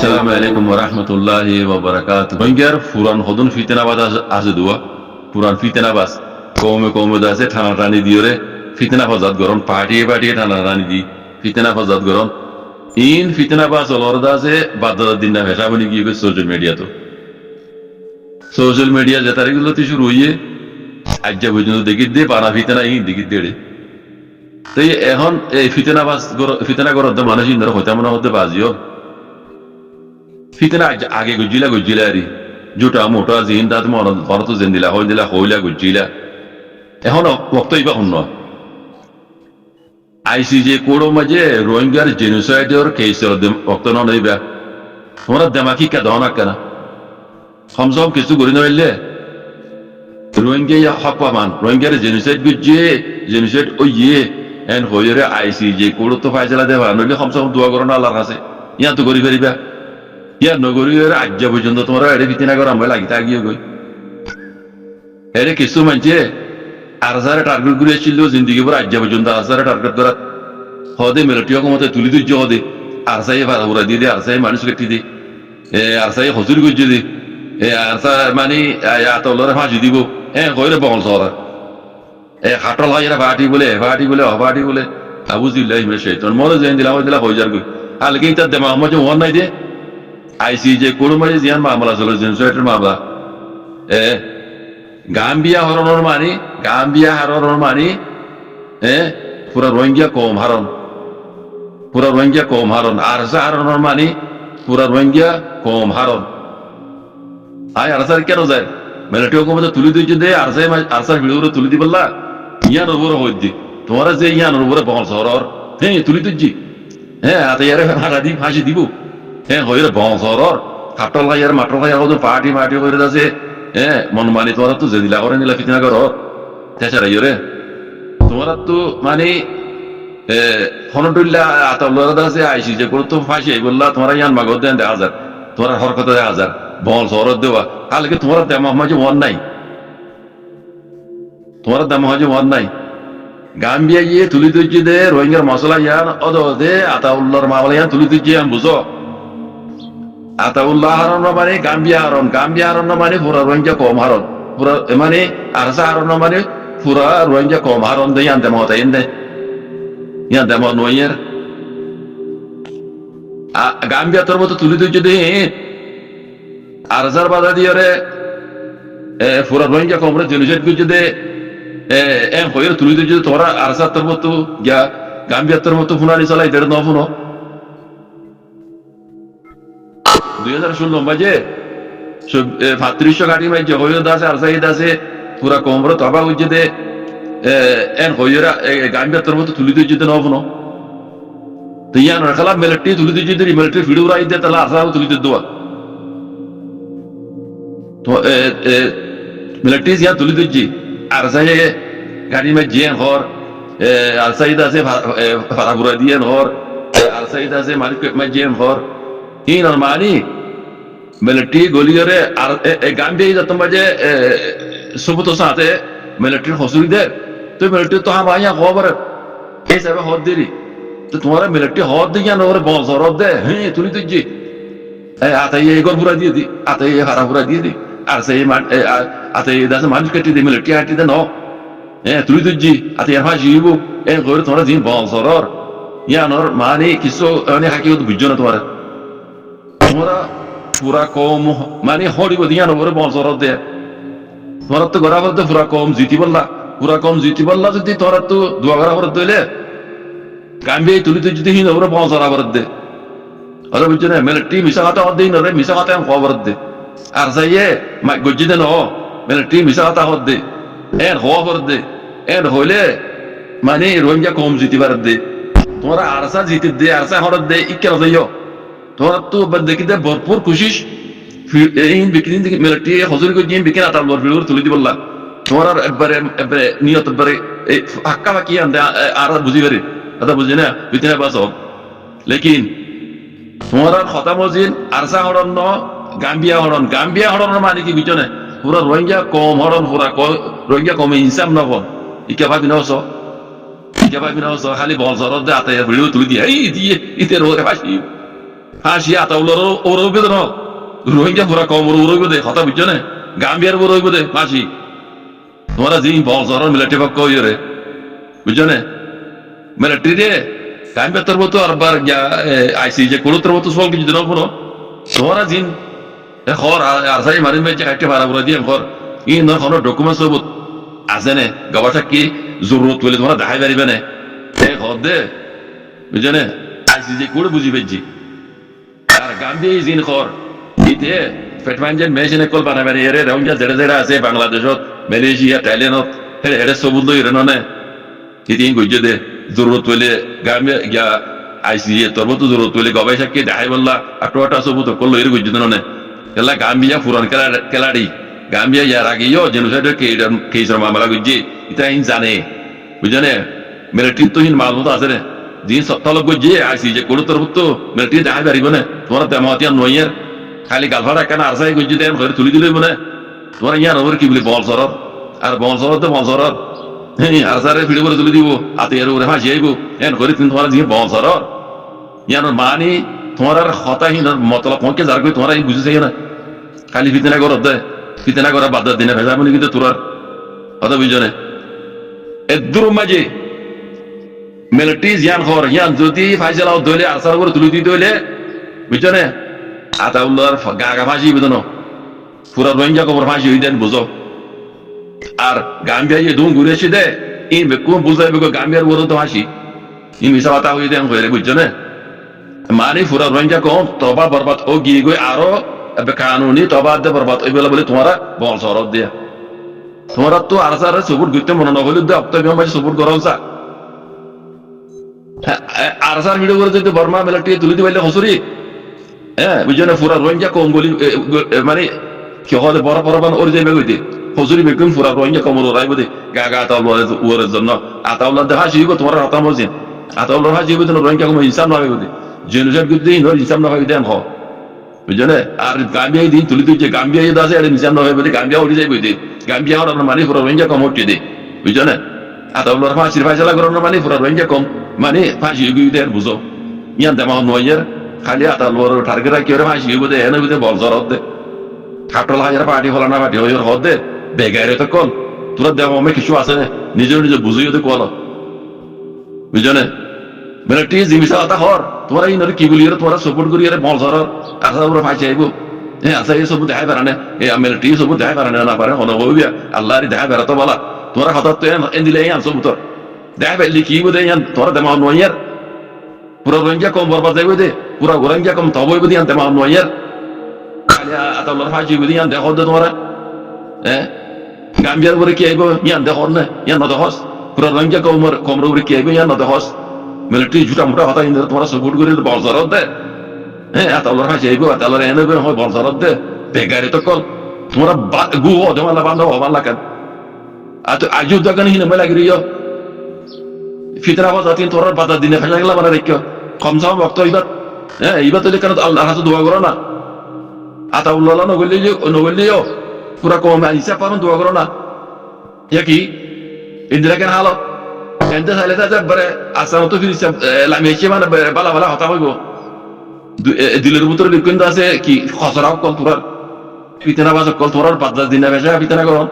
Assalamu alaikum wa rahmatullahi wa barakatuh. Rohingyaর পুরান হদন ফিতনাবাদ আছে দুয়া পুরান ফিতনাবাজ কমে da আছে ঠানা টানি দিওরে ফিতনা ফজাত গরম পার্টিয়ে ঠানা টানি দি ফিতনা ফজাত গরম ইন ফিতনাবাজ অলরদা আছে বাদদার দিন না ভেসা বনি গিয়ে সোশ্যাল মিডিয়া যে তারিখগুলো তো শুরু হইয়ে আজ পর্যন্ত দেখি দে পানা ফিতনা ইন দেখি দেড়ে তো এখন এই ফিতনা গরম মানুষ ইন্দ্র হইতে মনে হতে বাজিও ফিতনা আগে গুজিলা আরি জোটা মোটা জিন দাঁত মরত জেন দিলা হইলা গুজিলা এখন বক্ত ইবা শুন আইসিজে কোড়ো মাঝে রোহিঙ্গার জেনোসাইডের কেসের বক্ত নইবা তোমরা দেমাকি কা দহনা কেনা কমসম কিছু করি নইলে রোহিঙ্গা হক পামান রোহিঙ্গার জেনোসাইড গুজিয়ে জেনোসাইড ওইয়ে এন হইরে আইসিজে কোড়ো তো ফাইসলা দেবা নইলে কমসম দোয়া করো না আল্লাহর কাছে ইয়া তো করি ফেরিবা ইয়ার নগরীর আজ পর্যন্ত তোমরা এড়ে ফিতিনা করা আমরা লাগি থাকিও গই এরে কিছু মানছে আরসারে টার্গেট করে ছিল জিন্দিগি পর আজ পর্যন্ত আরসারে টার্গেট করা হদে মিলিটারি কমতে তুলি তুই হদে আরসাই ভাড়া পুরা দিয়ে দে আরসাই মানুষ কেটে দে আরসাই হজুরি করছে দে আরসা মানে আতলরে ফাঁসি দিব কইরে বহল সরা হাটল হয় এরা ফাটি বলে আবুজিল্লাহ ইবনে শাইতান মরে যাই দিলা হয়ে যার গই আলকে তার দেমা আমাকে ওয়ান নাই দে আইসিজে কোড়ো মাঝে জিয়ান মামলা চলে জেনোসাইডের মামলা গাম্বিয়া হরণর মানি পুরা রোহিঙ্গা কম হারণ আরসা হারণর মানি পুরা রোহিঙ্গা কম হারণ আরসার কেন যায় মিলিটারি হুকুমতে তুলি দিচ্ছে দে আরসার ভিড়ে তুলি দি বললা ইয়ান উপরে হই দি তোমার যে ইয়ান উপরে বহল শহর তুলি দিচ্ছি আতে ইয়ারে ফাঁসি দিব হইরে বংশর কাটল খাইয়ার মাটল খাইয়ার কত পার্টি করে আছে মন মানি তোমরা তো যে দিলা করে নিলা ফিতনা করো তেছাড়া ইয়ে তোমরা তো মানে হনটুল্লা আতলরা আছে আইসি যে করে তো ফাঁসি বললা তোমরা ইয়ান মাগর দেন 1000 তোমরা হরকত 1000 বল শহর দেওয়া কালকে তোমরা দাম মাঝে ওয়ান নাই গাম্বিয়া গিয়ে তুলি তুলছি দে রোহিঙ্গার মশলা ইয়ান অদ দে আতাউল্লাহর মামলা ইয়ান তুলি তুলছি ইয়ান বুঝো আতাউল্লাহ হারণ মানে গাম্বিয়া হারণ মানে পুরা রোহিঙ্গা কম হারণ পুরা মানে আরসা হারণ মানে পুরা রোহিঙ্গা কম হারণ দে ইয়ান দেমা হতা ইয়ান দেমা নইয়ের গাম্বিয়া তোর মতো তুলি তুলছি দে আরসার বাধা দিয়ে রে পুরা রোহিঙ্গা কম রে জেনোসাইড করছে দে হইরে তুলি তুলছি তোরা আরসার তোর মতো গিয়া গাম্বিয়া তোর মতো ফুনানি চালাই দেড় ন ফুনো 2016 মাঝে 3500 গাড়ি মাঝে হইরে আছে আরসাইদ আছে পুরা কমর তবা হইছে দে হইরা গাম্বিয়া তোর মতো তুলি তুলছি দে ন ফুনো তো ইয়ান রাখলা মিলিটারি তুলি তুলছি দে মিলিটারি ভিডিও রাই দে তাহলে আরসা তুলি দে দোয়া তো মিলিটারি ইয়া তুলি তুলছি আরসাই গাড়ি মাঝে হর আরসাইদ আছে ফারাগুরা দিয়ে হর আরসাইদ আছে মালিক মাঝে হর এই নরমালি মিলিটারি গলিয়রে আর গাম্বিয়া যত মাঝে সুবত সাথে মিলিটারি হসুরি দে তো মিলিটারি তো হামায়া খবর এই সব হদ দেরি তো তোমারা মিলিটারি হদ দিয়ে না ওরে বল সরব দে তুলি তুজি আতাই এগর পুরা দিয়ে দি আতাই হারা পুরা দিয়ে দি আর সেই আতাই দাসে মানুষ কেটে দি মিলিটারি হাঁটি দে ন তুলি তুজি আতাই আর ফাঁসিব করে তোমরা দিন বল সরর ইয়ানোর মানে কিছু হাকি বুঝছো না তোমরা পুরা কম মানে হরিব দিয়া নবরে বছর দে তোরা তো গড়া করতে পুরা কম জিতি বললা যদি তোরা তো দোয়া করা করে দিলে গাম্বিয়া তুলি তুই যদি হিন নবরে বছর আবার দে আরে বুঝছো না মিলিটারি মিশা কথা দেই নরে মিশা কথা খবর দে আর যাইয়ে গজ্জি দে ন মিলিটারি মিশা কথা হদ দে খবর দে হইলে মানে রোহিঙ্গা কম জিতি বার দে তোমরা আরসা জিতি দে আরসা হরদ দে ইকের যাইও তোরা তো দেখি দে ভরপুর খুশিস বিক্রি মিলিটারি হজুরি করে বিক্রি আতাল ভিডিও তুলি দি বললা তোমার একবারে নিয়ত একবারে হাক্কা বাকি আনতে আর বুঝি পারি কথা বুঝি না বিতিনা বাস লেকিন তোমার খতা মজিন আরসা হরণ ন গাম্বিয়া হরণ মানে কি বুঝছো না পুরা রোহিঙ্গা কম হরণ পুরা রোহিঙ্গা কমে ইনসাম নব ইকে ভাবি নস খালি বল সরদ দে আতে ভিডিও তুলি দিয়ে এই দিয়ে ইতে রোগে ফাঁসি ফাঁসি আতাউল্লার ওরও বেদন রোহিঙ্গা পুরা কম ওরও দে কথা বুঝছো না গাম্বিয়ার ওরও দে ফাঁসি তোমরা জিন বল জরার মিলিটারি পক্ষ ইয়ে বুঝছো না মিলিটারি রে গাম্বিয়ার তোর মতো আর বার আইসি যে কোনো তোর মতো সব কিছু দিন কোনো তোমরা জিন খর আর সাই মারিন ভাই একটা ভাড়া করে দিয়ে খর ই ন কোনো ডকুমেন্ট সব আছে না গবাটা কি জরুরত বলে তোমরা দেখাই পারিবে না খর দে বুঝছো না আইসি যে করে বুঝি পেয়েছি আর গাম্বিয়া জিন খর ইতে ফেটমানজেন মেশিনে কল বানাবে এরে রোহিঙ্গা জেড়ে জেড়ে আছে বাংলাদেশত মালয়েশিয়া থাইল্যান্ডত হেড়ে সবুজ লই রেননে ইতিন গুজে দে জরুরত হইলে গামে গিয়া আইসি তোর মতো জরুরত হইলে গবাই সাক্ষী দেখাই বললা আটোটা সবুজ কল লই গুজে দনে এলা গাম্বিয়া পুরান খেলাড়ি গাম্বিয়া ইয়ার আগেও জেনোসাইড কেসর মামলা গুজে ইতা ইন জানে বুঝনে মিলিটারি তো হিন মাল মতো আছে রে জিন সপ্তাহ গুজে আইসি যে কোনো তোর মতো মিলিটারি দেখাই পারিব না তোমার তেমাতিয়া নইয়ের খালি গালফাড়া কেন আর সাই গুজি দেন ঘরে তুলি দিলে মনে তোমার ইয়ার ওর কি বলি বল সরর আর বল সরর তো বল সরর হ্যাঁ আর সারে ভিডিও করে তুলি দিব হাতে এর উপরে হাসি আইব এন ঘরে তুমি তোমার দিয়ে বল সরর ইয়ার মানি তোমার আর হতাহীন মতলব পঙ্কে যার কই তোমার এই বুঝে চাই না খালি ফিতনা করত দে ফিতনা করা বাদ দিনে ভেজা মনে কিন্তু তোর কথা বুঝছো না এদুর মাঝে মিলিটারি জিয়ান খর ইয়ান যদি ফাইজালাও দইলে আর সার করে তুলি দিতে হইলে বুঝছো না আতাউল্লাহর গা ফাঁসি বেদন পুরা রোহিঙ্গা কবর ফাঁসি হই দেন বুঝো আর গাম্বিয়া ইয়ে দুম ঘুরেছি দে ইন বেকুম বুঝাইবে গাম্বিয়ার বড় তো ফাঁসি ইন মিশা কথা হই দেন কইরে বুঝছো না মানে পুরা রোহিঙ্গা কম তবা বরবাদ ও গিয়ে গই আরো কানুনি তবা দে বরবাদ ওই বেলা বলে তোমারা বল সরব দিয়া তোমরা তো আর সারে সবুর গইতে মনে না হইলে দে অক্টাবিয়া মাঝে সবুর করা হসা আর সার ভিডিও করে যদি বর্মা মিলিটারি তুলি দিবাইলে হসুরি হ্যাঁ বুঝছো না পুরা রোহিঙ্গা কম বলি মানে কি হলে বড় বড় বান ওর যাইবে কইতে হজুরি বেকুম পুরা রোহিঙ্গা কম ওরাই বদে গা আতাউল্লাহ ওরের জন্য আতাউল্লাহ দেখা শিব তোমার হাতা মজিন আতাউল্লাহ হাজিব তো রোহিঙ্গা কম ইনসান না হইবে জেনুজার গুদে ইনর ইনসান না হইবে দেন হ বুঝছো না আর গাম্বিয়া দিন তুলি তুই যে গাম্বিয়া ইদা আছে আর ইনসান না হইবে গাম্বিয়া ওরি যাইবে দে গাম্বিয়া আর মানে পুরা রোহিঙ্গা কম হচ্ছে দে বুঝছো না আতাউল্লাহ ফাঁসির ফাইসালা করার মানে পুরা রোহিঙ্গা কম মানে ফাঁসি গইতে আর বুঝো ইয়ান দেমা নয়ের খালি আতাউল্লাহর টার্গেট কি ওরে ফাঁসি গইতে এনে গইতে বল জরত দে খাটল হাজার পার্টি হল না পার্টি হইর হদ দে বেগাইরে তো কল তোরা দেব আমি কিছু আছে না নিজে নিজে বুঝিয়ে দে কল বুঝছো না মিলিটারি জিমিসা কথা হর তোরা ইনর কি বলি তোরা সাপোর্ট করি আরে বল জরর আসা পুরো ফাঁসি আইব হ্যাঁ আসা এই সব দেখাই পারে না এই মিলিটারি সব দেখাই পারে না পারে হন হইয়া আল্লাহর দেখাই পারে তো বলা তোরা হঠাৎ তো এন দিলে ইয়ান সব তোর দেখাই পাইলি কি বলে ইয়ান তোরা দেমা নয়ার পুরো রোহিঙ্গা কম বরবাদ যাইব দে পুরো রোহিঙ্গা কম তবই বদি ইয়ান দেমা নয়ার আতাউল্লাহর ফাঁসি বদি ইয়ান দেখো দে তোমরা হ্যাঁ গাম্বিয়ার উপরে কি আইব ইয়ান দেখো না ইয়ান না দেখস পুরো রোহিঙ্গা কম উপরে কি আইব ইয়ান না দেখস মিলিটারি ঝুটা মোটা হতা ইন্দর তোমরা সাপোর্ট করে বল জরত দে হ্যাঁ আতাউল্লাহর ফাঁসি আইব আতাউল্লাহর এনে হয় বল জরত দে বেগারে তো কল তোমরা গু ও দেমালা বান্ধব হবার কেন আজও দোকানে হিনে মেলা গিয়ে ফিতরা বাজাতিন তোর বাজার দিনে ফেলা গেলা মানে রেখো কম সম বক্ত এইবার হ্যাঁ এইবার তো কেন আল্লাহর হাতে দোয়া করো না আতাউল্লাহ নগলিও পুরা কম হিসাব পাবেন দোয়া করো না কি ইন্দিরা কেন হালত এনতে চাইলে যাবারে আসাম তো ফির লামিয়েছে মানে বালা বালা হতা হইব দিলের ভিতরে লিখুন আছে কি খসরা কল তোরার ফিতনা বাজার কল তোরার বাজার দিনে বেশা ফিতনা করো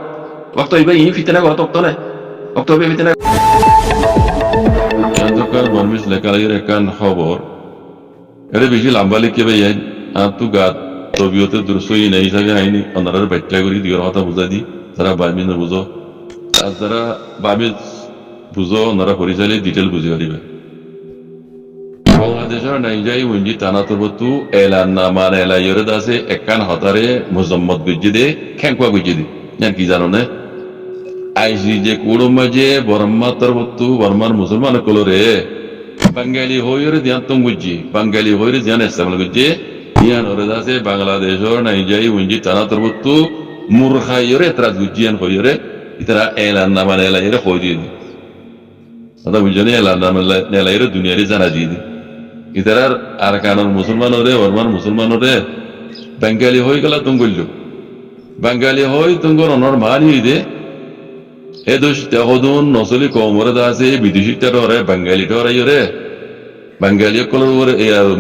বক্ত এইবার ই ফিতনা করো তক্ত না বক্ত ফিতনা বর্মিস লেখালেখির একান খবর এটা বেশি লম্বা লিখে ভাই আর তু গাত তবিয়তে দুরসই নেই হিসাবে আইনি ওনারা ব্যাখ্যা করি দিগর কথা বুঝাই দি তারা বামি না বুঝো আর যারা বামি বুঝো ওনারা পরিচালে ডিটেল বুঝে পারিবে বাংলাদেশের নাইজাই উঞ্জি টানা তরবতু এলান নামান এলাইয়রে দাসে একান হতারে মুজম্মদ গুজি দে খেঙ্কুয়া গুজি দি জান কি জানো না আইসি যে কুড়ো মাঝে বর্মা তরবতু বর্মার মুসলমান কলরে বাঙালি হইরে দিয়ান তুম গুজি বাঙালি হইরে দিয়ান ইসলাম গুজি দিয়ান ওরে দাসে বাংলাদেশের নাইজাই উঞ্জি টানা তরবতু মুরখাইরে এতরাজ গুজিয়ান হইরে ইতারা এলান নামান এলাইয়রে হই দি আদা বুঝনে এলান নামান এলাইয়রে দুনিয়ারে জানা দি ইতারার আর কারণ মুসলমান ওরে বর্মার মুসলমান ওরে বাঙালি হয়ে গেল তুম গল্লু বাঙালি হই তুঙ্গর অনর মানি দে এ দোষ তেহদুন নসলি কমরে দাসে বিদেশি টেরে বাঙালি টেরে বাঙালি কলরে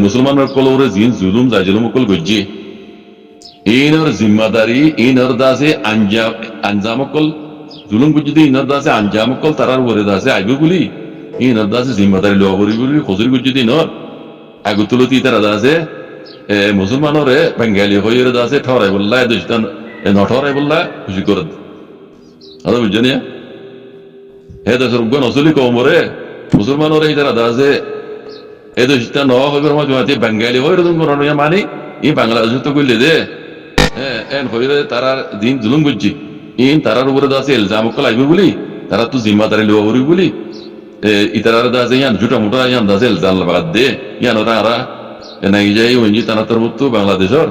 মুসলমানের কলরে জিন জুলুম যাই জুলুম কল গজ্জি ইনর জিম্মাদারি ইনর দাসে আঞ্জাম কল জুলুম গজ্জি ইনর দাসে আঞ্জাম কল তারার উপরে দাসে আইবে বলি ইনর দাসে জিম্মাদারি লওয়া করি বলি খজুর গজ্জি ইনর আগুতুলতি তারা দাসে মুসলমানরে বাঙালি হয়ে দাসে ঠরাই বললা দুষ্টান নঠরাই বললা খুশি করে আদা বুঝছেন হে দেশের উগ্ন অসলি কমরে মুসলমানরে এই তারা দাসে এই দেশটা ন হইবার মাঝে বাঙালি হয়ে মানি ই বাংলাদেশ তো করলে দে এন হইলে তারার দিন জুলুম করছি ইন তারার উপরে দাসে এলজাম লাগবে বলি তারা তো জিম্মাদারি লওয়া করি বলি ইতারার দাসে ইয়ান ঝুটা মুটা ইয়ান দাসে এলজাম বাদ দে ইয়ান ওরা আরা নাই যাই ওই তারা তোর মতো বাংলাদেশের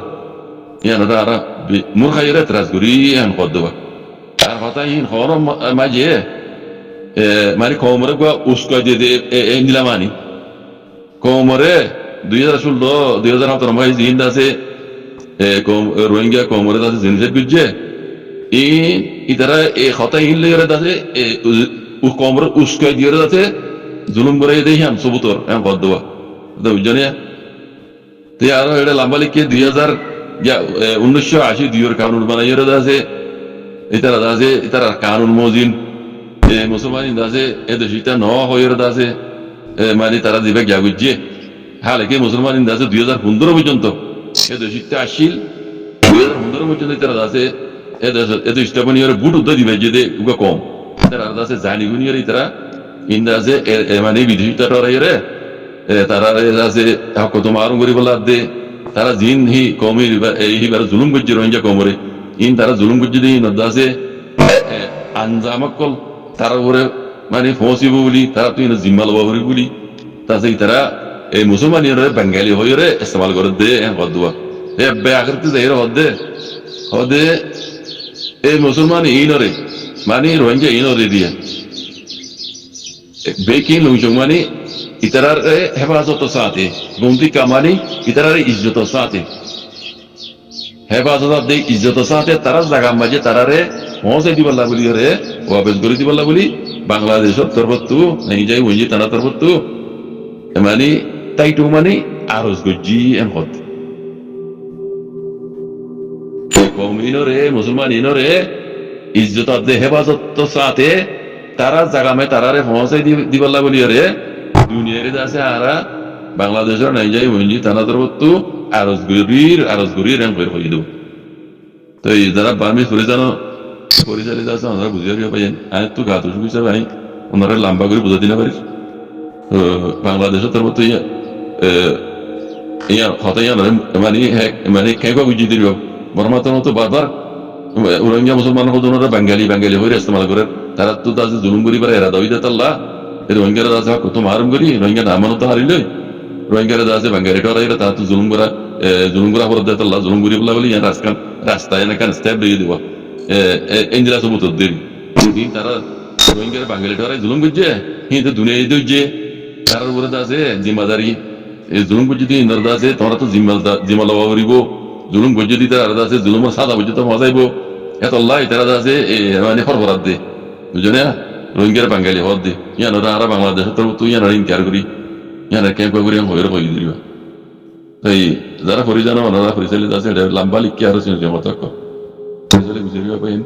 ইয়ান ওরা আরা মূর্খাইয়ের এতরাজ করি ইয়ান কর দেবা আর কথা ইন হর মাঝে মানে কমরে উস্কাই দিয়ে নিলামানি কমরে 2016 2017 মাই জিন দাসে রোহিঙ্গা কমরে দাসে জিনসেট গুজে ইতারা এ কথা ইনলে দাসে কমরে উস্কাই দিয়ে দাসে জুলুম করে দেই হাম সবুতর এম কর দেবা বুঝজনে তে আর এটা লম্বা লিখে 1980 দুইয়ের কানুন বানাইয়ে দাসে ইতারা দাসে ইতারা কানুন মজিন মুসলমান দাসে এ দেশটা ন হয়ে দাসে মানে তারা দিবে গিয়া গুজে হালে কি মুসলমান দাসে 2015 পর্যন্ত এ দেশটা আসিল 2015 পর্যন্ত তারা দাসে এ দেশটা বনিয়ে বুট উদ্দা দিবে যে উগা কম তারা দাসে জানি গুনিয়ে তারা ইন্দাসে মানে বিদেশটা টরাইরে তারা দাসে কত মারুম করি বলা দে তারা জিন হি কমি এইবার জুলুম করছে রোহিঙ্গা কমরে ইন তারা জুলুম করছে দিয়ে দাসে আঞ্জামকল তার উপরে মানে ফসিব বলি তারা তুই জিম্মা লবা করি বলি তাছে তারা এই মুসলমানিয়রে বাঙালি হইরে ইস্তেমাল করে দে হদুয়া এ বে আগরতে যাইরে হদে এই মুসলমান ইনরে মানে রোহিঙ্গা ইনরে দিয়ে বেকি লুজং মানে ইতারার হেফাজত সাথে গুমতি কামানি ইতারার ইজ্জত সাথে হেফাজত দে ইজ্জত সাথে তারা জায়গা মাঝে তারারে পৌঁছে দিবল্লা বলি রে ওয়াবেজ করে দিবল্লা বলি বাংলাদেশের তরফতু নাই যাই ওই তারা তরফতু মানে তাইটু মানে আরজ গজ্জি এন হত কম ইনরে মুসলমান ইনরে ইজ্জত দে হেফাজত সাথে তারা জায়গা মে তারারে পৌঁছে দিবল্লা বলি রে দুনিয়ারে আছে আরা বাংলাদেশের নাই যাই ওই তারা তরফতু আরজ গরির এন করে হয়ে দেব তো এই যারা বার্মিজ পরিচালিত আছে ওনারা বুঝিয়ে দিব পাইন আমি তো গাতো শুকিছে ভাই ওনারা লম্বা করে বুঝাতে না পারিস বাংলাদেশের তোর মতো ইয়া হতাই মানে কেঁকা বুঝিয়ে দিব বর্মাতর মতো বারবার রোহিঙ্গা মুসলমান ওনারা বাঙালি হয়ে ইস্তেমাল করে তারা তো তাদের জুলুম করি পারে এরা দাবি দেয় আল্লাহ রোহিঙ্গারা আছে কত মারুম করি রোহিঙ্গা নামানো তো হারিল রোহিঙ্গারা আছে বাঙালি টরাইলে তারা তো জুলুম করা হরত দেয় আল্লাহ জুলুম করি বলা বলি রাস্তায় এনে স্টেপ দিয়ে দিব এঞ্জেলা সবুত দেবী তারা রোহিঙ্গার বাঙালি টরাই জুলুম করছে কিন্তু দুনিয়ায় দইছে তার উপরে আছে জিম্মাদারি জুলুম করছে তুই ইন্দার আছে তোমরা তো জিম্মা লওয়া করিব জুলুম করছে তুই তারা আছে জুলুমের সাদা বুঝে তো মজাইব এত আল্লাহ তারা আছে মানে সরবরাহ দে বুঝছো না রোহিঙ্গার বাঙালি হর দে ইয়ানোরা আর বাংলাদেশের তোর তুই ইয়ানোরা ইনকার করি ইয়ানা ক্যাম্প করি হয়ে হয়ে দিবা তাই যারা পরিচালনা ওনারা পরিচালিত আছে এটা লম্বা লিখে আরো চিন্তা মতো পরিচালিত বুঝে পাইন